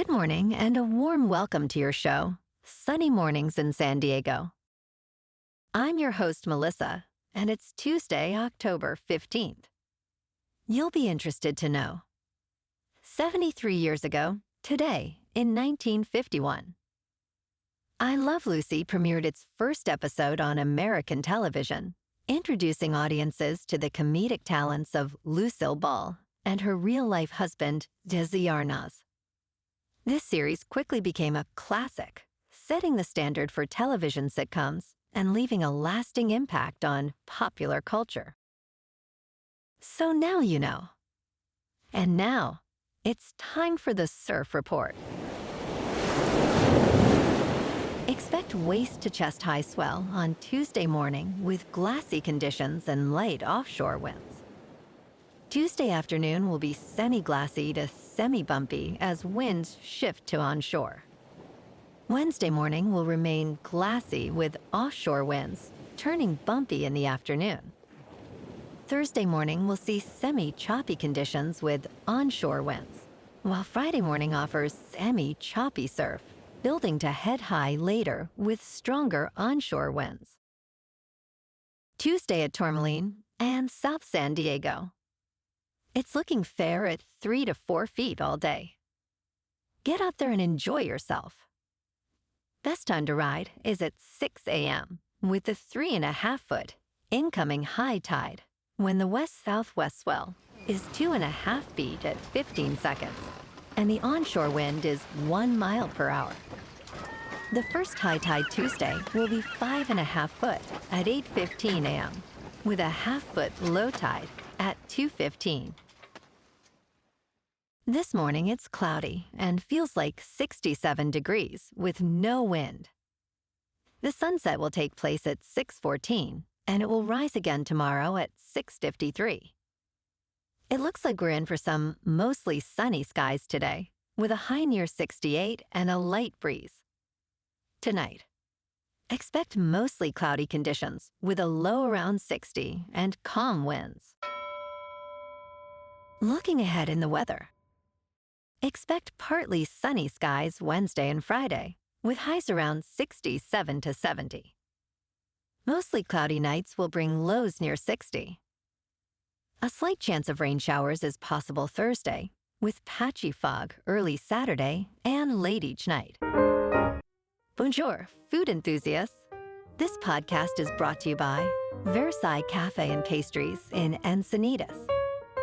Good morning and a warm welcome to your show, Sunny Mornings in San Diego. I'm your host, Melissa, and it's Tuesday, October 15th. You'll be interested to know. 73 years ago, today, in 1951, I Love Lucy premiered its first episode on American television, introducing audiences to the comedic talents of Lucille Ball and her real-life husband, Desi Arnaz. This series quickly became a classic, setting the standard for television sitcoms and leaving a lasting impact on popular culture. So now you know. And now, it's time for the Surf Report. Expect waist-to-chest high swell on Tuesday morning with glassy conditions and light offshore winds. Tuesday afternoon will be semi-glassy to semi-bumpy as winds shift to onshore. Wednesday morning will remain glassy with offshore winds, turning bumpy in the afternoon. Thursday morning will see semi-choppy conditions with onshore winds, while Friday morning offers semi-choppy surf, building to head high later with stronger onshore winds. Tuesday at Tourmaline and South San Diego. It's looking fair at 3 to 4 feet all day. Get out there and enjoy yourself. Best time to ride is at 6 a.m. with the 3.5-foot incoming high tide when the west-southwest swell is 2.5 feet at 15 seconds and the onshore wind is 1 mile per hour. The first high tide Tuesday will be 5.5 foot at 8:15 a.m. with a half-foot low tide at 2:15. This morning it's cloudy and feels like 67 degrees with no wind. The sunset will take place at 6:14 and it will rise again tomorrow at 6:53. It looks like we're in for some mostly sunny skies today with a high near 68 and a light breeze. Tonight, expect mostly cloudy conditions with a low around 60 and calm winds. Looking ahead in the weather. Expect partly sunny skies Wednesday and Friday, with highs around 67 to 70. Mostly cloudy nights will bring lows near 60. A slight chance of rain showers is possible Thursday, with patchy fog early Saturday and late each night. Bonjour, food enthusiasts. This podcast is brought to you by Versailles Cafe and Pastries in Encinitas.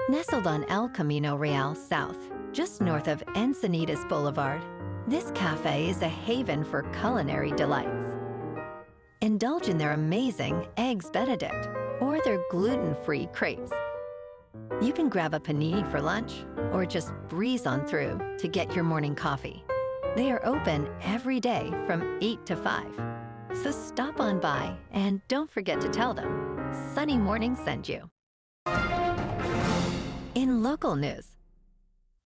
Nestled on El Camino Real South, just north of Encinitas Boulevard, this cafe is a haven for culinary delights. Indulge in their amazing Eggs Benedict or their gluten-free crepes. You can grab a panini for lunch or just breeze on through to get your morning coffee. They are open every day from 8 to 5. So stop on by and don't forget to tell them Sunny Morning sent you. In local news,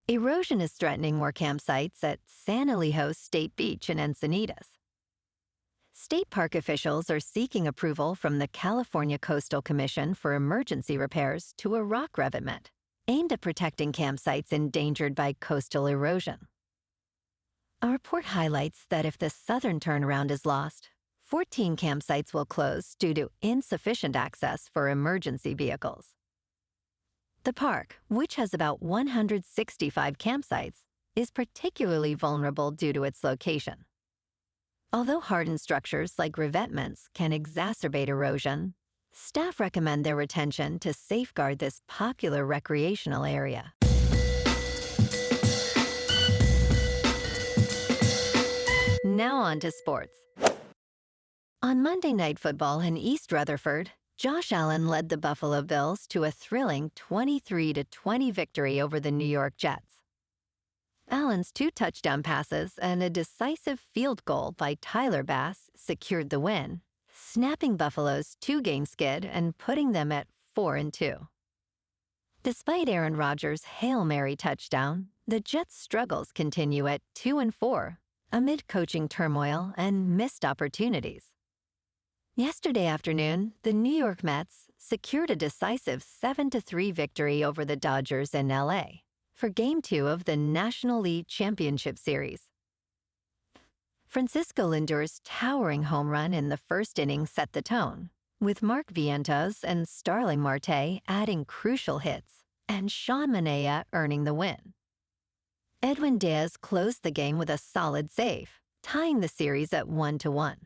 erosion is threatening more campsites at San Elijo State Beach in Encinitas. State park officials are seeking approval from the California Coastal Commission for emergency repairs to a rock revetment, aimed at protecting campsites endangered by coastal erosion. A report highlights that if the southern turnaround is lost, 14 campsites will close due to insufficient access for emergency vehicles. The park, which has about 165 campsites, is particularly vulnerable due to its location. Although hardened structures like revetments can exacerbate erosion, staff recommend their retention to safeguard this popular recreational area. Now on to sports. On Monday Night Football in East Rutherford, Josh Allen led the Buffalo Bills to a thrilling 23-20 victory over the New York Jets. Allen's 2 touchdown passes and a decisive field goal by Tyler Bass secured the win, snapping Buffalo's 2-game skid and putting them at 4-2. Despite Aaron Rodgers' Hail Mary touchdown, the Jets' struggles continue at 2-4 amid coaching turmoil and missed opportunities. Yesterday afternoon, the New York Mets secured a decisive 7-3 victory over the Dodgers in LA, for Game 2 of the National League Championship Series. Francisco Lindor's towering home run in the first inning set the tone, with Mark Vientos and Starling Marte adding crucial hits, and Sean Manaea earning the win. Edwin Diaz closed the game with a solid save, tying the series at 1-1.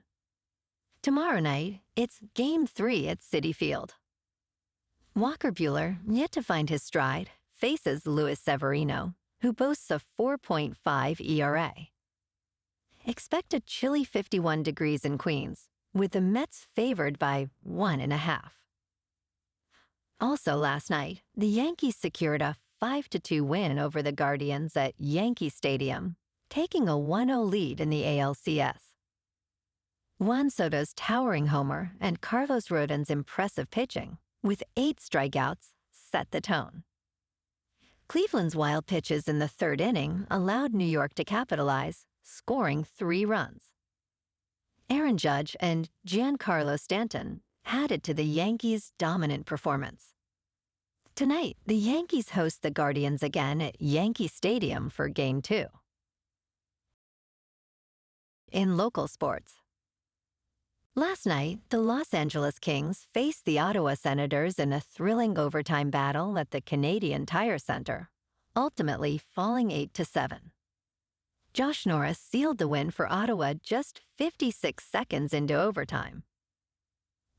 Tomorrow night, it's Game 3 at Citi Field. Walker Buehler, yet to find his stride, faces Luis Severino, who boasts a 4.5 ERA. Expect a chilly 51 degrees in Queens, with the Mets favored by 1.5. Also last night, the Yankees secured a 5-2 win over the Guardians at Yankee Stadium, taking a 1-0 lead in the ALCS. Juan Soto's towering homer and Carlos Rodón's impressive pitching, with 8 strikeouts, set the tone. Cleveland's wild pitches in the third inning allowed New York to capitalize, scoring 3 runs. Aaron Judge and Giancarlo Stanton added to the Yankees' dominant performance. Tonight, the Yankees host the Guardians again at Yankee Stadium for Game 2. In local sports. Last night, the Los Angeles Kings faced the Ottawa Senators in a thrilling overtime battle at the Canadian Tire Center, ultimately falling 8-7. Josh Norris sealed the win for Ottawa just 56 seconds into overtime.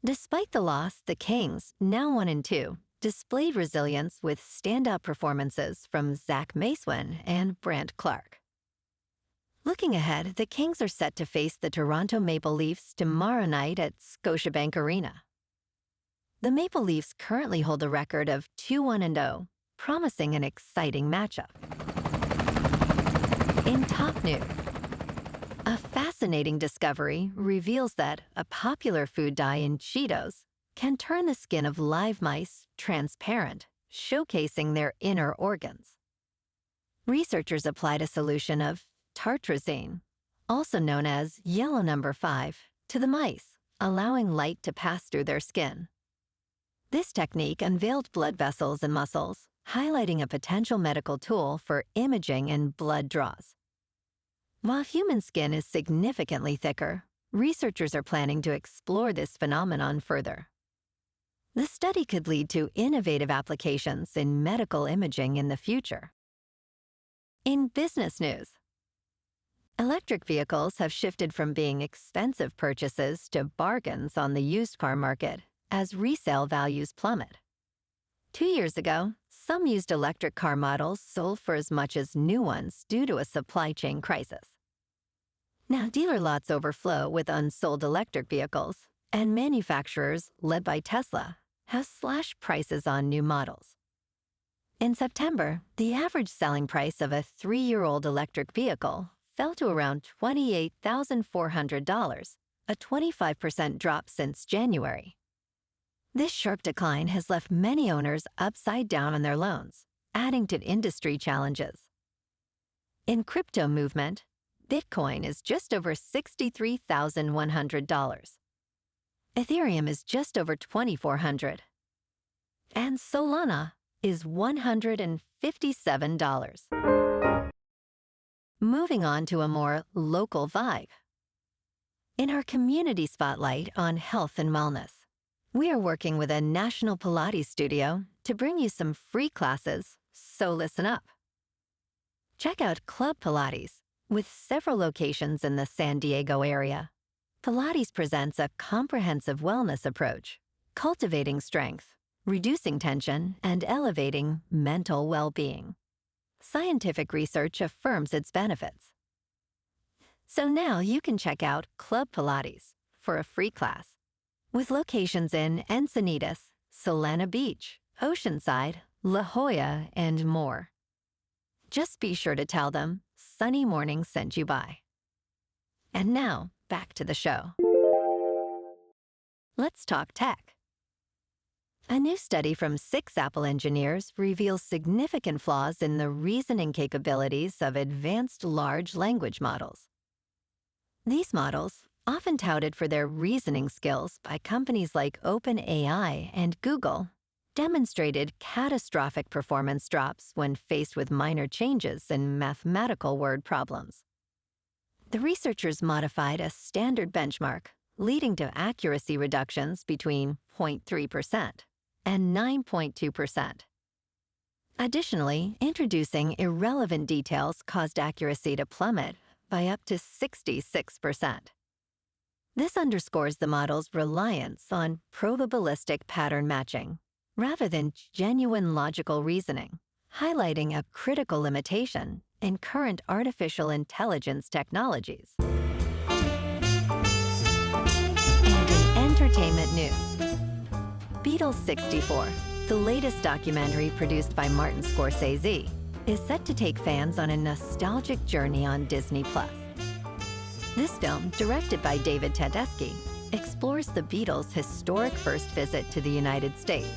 Despite the loss, the Kings, now 1-2, displayed resilience with standout performances from Zach Masewin and Brant Clark. Looking ahead, the Kings are set to face the Toronto Maple Leafs tomorrow night at Scotiabank Arena. The Maple Leafs currently hold a record of 2-1-0, promising an exciting matchup. In top news, a fascinating discovery reveals that a popular food dye in Cheetos can turn the skin of live mice transparent, showcasing their inner organs. Researchers applied a solution of tartrazine, also known as yellow number 5, to the mice, allowing light to pass through their skin. This technique unveiled blood vessels and muscles, highlighting a potential medical tool for imaging and blood draws. While human skin is significantly thicker, researchers are planning to explore this phenomenon further. The study could lead to innovative applications in medical imaging in the future. In business news, electric vehicles have shifted from being expensive purchases to bargains on the used car market as resale values plummet. 2 years ago, some used electric car models sold for as much as new ones due to a supply chain crisis. Now dealer lots overflow with unsold electric vehicles, and manufacturers, led by Tesla, have slashed prices on new models. In September, the average selling price of a 3-year-old electric vehicle fell to around $28,400, a 25% drop since January. This sharp decline has left many owners upside down on their loans, adding to industry challenges. In crypto movement, Bitcoin is just over $63,100. Ethereum is just over $2,400. And Solana is $157. Moving on to a more local vibe. In our community spotlight on health and wellness, we are working with a national Pilates studio to bring you some free classes, so listen up. Check out Club Pilates, with several locations in the San Diego area. Pilates presents a comprehensive wellness approach, cultivating strength, reducing tension, and elevating mental well-being. Scientific research affirms its benefits. So now you can check out Club Pilates for a free class, with locations in Encinitas, Solana Beach, Oceanside, La Jolla, and more. Just be sure to tell them Sunny Morning sent you by. And now, back to the show. Let's talk tech. A new study from 6 Apple engineers reveals significant flaws in the reasoning capabilities of advanced large language models. These models, often touted for their reasoning skills by companies like OpenAI and Google, demonstrated catastrophic performance drops when faced with minor changes in mathematical word problems. The researchers modified a standard benchmark, leading to accuracy reductions between 0.3% and 9.2%. Additionally, introducing irrelevant details caused accuracy to plummet by up to 66%. This underscores the model's reliance on probabilistic pattern matching, rather than genuine logical reasoning, highlighting a critical limitation in current artificial intelligence technologies. And in entertainment news, Beatles 64, the latest documentary produced by Martin Scorsese, is set to take fans on a nostalgic journey on Disney+. This film, directed by David Tedeschi, explores the Beatles' historic first visit to the United States.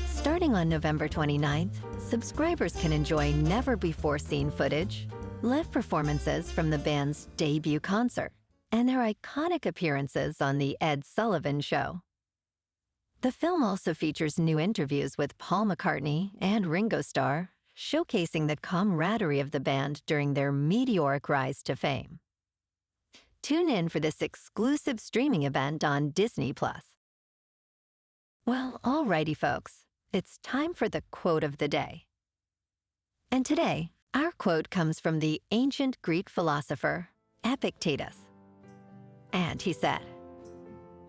Starting on November 29th, subscribers can enjoy never-before-seen footage, live performances from the band's debut concert, and their iconic appearances on The Ed Sullivan Show. The film also features new interviews with Paul McCartney and Ringo Starr, showcasing the camaraderie of the band during their meteoric rise to fame. Tune in for this exclusive streaming event on Disney+. Well, alrighty, folks. It's time for the quote of the day. And today, our quote comes from the ancient Greek philosopher Epictetus. And he said,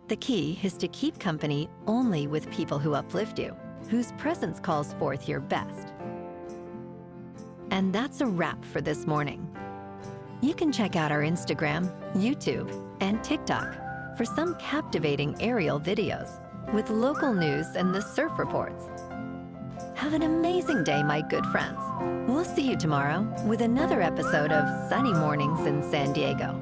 "The key is to keep company only with people who uplift you, whose presence calls forth your best." And that's a wrap for this morning. You can check out our Instagram, YouTube, and TikTok for some captivating aerial videos with local news and the surf reports. Have an amazing day, my good friends. We'll see you tomorrow with another episode of Sunny Mornings in San Diego.